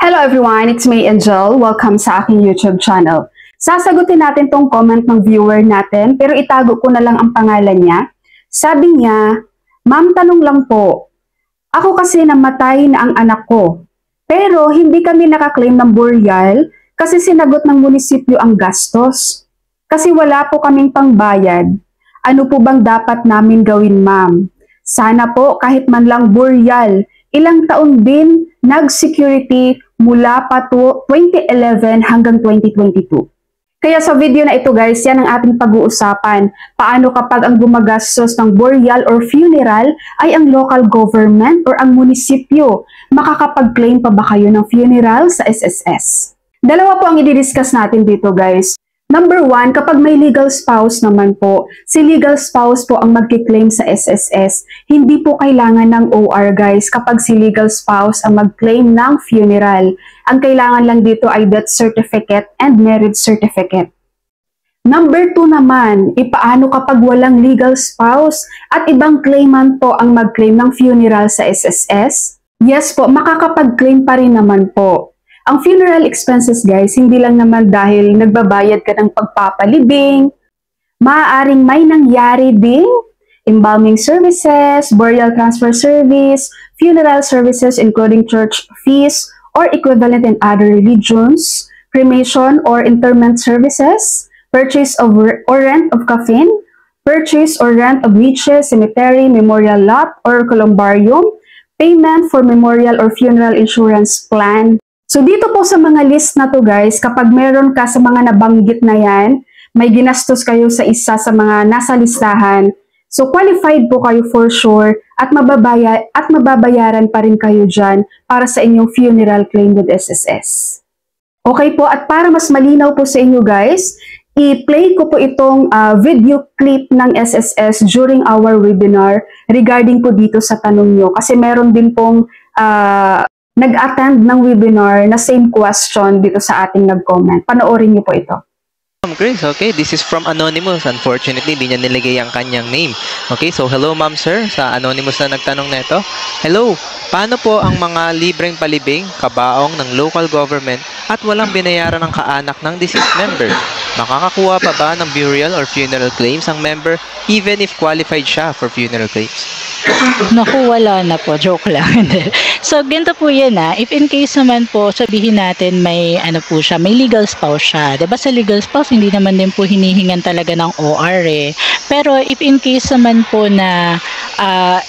Hello everyone, it's May Angel. Welcome sa aking YouTube channel. Sasagutin natin tong comment ng viewer natin, pero itago ko na lang ang pangalan niya. Sabi niya, "Ma'am, tanong lang po. Ako kasi namatay na ang anak ko. Pero hindi kami nakaklaim ng burial kasi sinagot ng munisipyo ang gastos. Kasi wala po kaming pangbayad. Ano po bang dapat namin gawin, ma'am? Sana po kahit man lang burial. Ilang taon din nag-security mula pa to 2011 hanggang 2022. Kaya sa video na ito guys, yan ang ating pag-uusapan. Paano kapag ang gumagastos ng burial or funeral ay ang local government or ang munisipyo? Makakapag-claim pa ba kayo ng funeral sa SSS? Dalawa po ang i-discuss natin dito guys. Number 1, kapag may legal spouse naman po, si legal spouse po ang magki-claim sa SSS. Hindi po kailangan ng OR guys kapag si legal spouse ang mag-claim ng funeral. Ang kailangan lang dito ay death certificate and marriage certificate. Number 2 naman, paano kapag walang legal spouse at ibang claimant po ang mag-claim ng funeral sa SSS? Yes po, makakapag-claim pa rin naman po. Ang funeral expenses guys, hindi lang naman dahil nagbabayad ka ng pagpapalibing, maaaring may nangyari ding embalming services, burial transfer service, funeral services including church fees or equivalent in other religions, cremation or interment services, purchase of or rent of coffin, purchase or rent of niches, cemetery, memorial lot or columbarium, payment for memorial or funeral insurance plan. So dito po sa mga list na to guys, kapag meron ka sa mga nabanggit na yan, may ginastos kayo sa isa sa mga nasa listahan, so qualified po kayo for sure at mababayaran pa rin kayo dyan para sa inyong funeral claim with SSS. Okay po, at para mas malinaw po sa inyo guys, i-play ko po itong video clip ng SSS during our webinar regarding po dito sa tanong nyo. Kasi meron din pong nag-attend ng webinar na same question dito sa ating nag-comment. Panoorin niyo po ito. Ma'am Grace, okay, this is from Anonymous. Unfortunately, di niya nilagay ang kanyang name. Okay, so hello ma'am sir, sa Anonymous na nagtanong na ito. Hello, paano po ang mga libreng palibing, kabaong ng local government at walang binayaran ng kaanak ng deceased member? Makakakuha pa ba ng burial or funeral claims ang member even if qualified siya for funeral claims? Naku, wala na po. Joke lang. So, ganito po yan if in case naman po, sabihin natin may po siya, may legal spouse siya. Diba sa legal spouse, hindi naman din po hinihingan talaga ng OR Pero if in case naman po na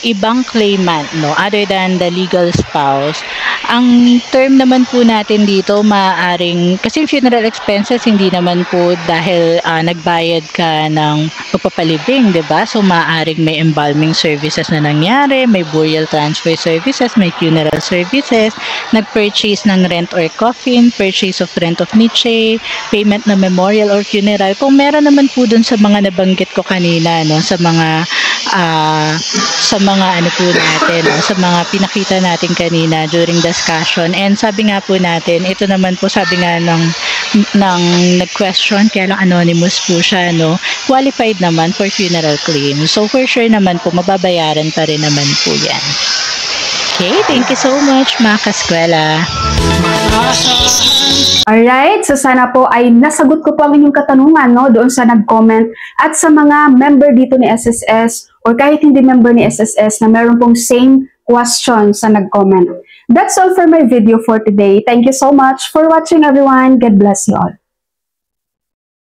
ibang claimant, other than the legal spouse, ang term naman po natin dito, maaring, kasi funeral expenses, hindi naman po dahil nagbayad ka ng pagpapalibing, diba? So, maaring may embalming services na nangyari, may burial transfer services, may funeral services, nag-purchase ng rent or coffin, purchase of rent of niche, payment na memorial or funeral. Kung meron naman po dun sa mga nabanggit ko kanina, sa mga po natin, sa mga pinakita natin kanina during discussion. And sabi nga po natin, ito naman po sabi nga ng nag-question, kaya lang anonymous po siya, qualified naman for funeral claim. So for sure naman po, mababayaran pa rin naman po yan. Okay, thank you so much mga kaskwela. Alright, so sana po ay nasagot ko po ang inyong katanungan doon sa nag-comment at sa mga member dito ni SSS or kahit hindi member ni SSS na meron pong same question sa nag-comment. That's all for my video for today. Thank you so much for watching everyone. God bless you all.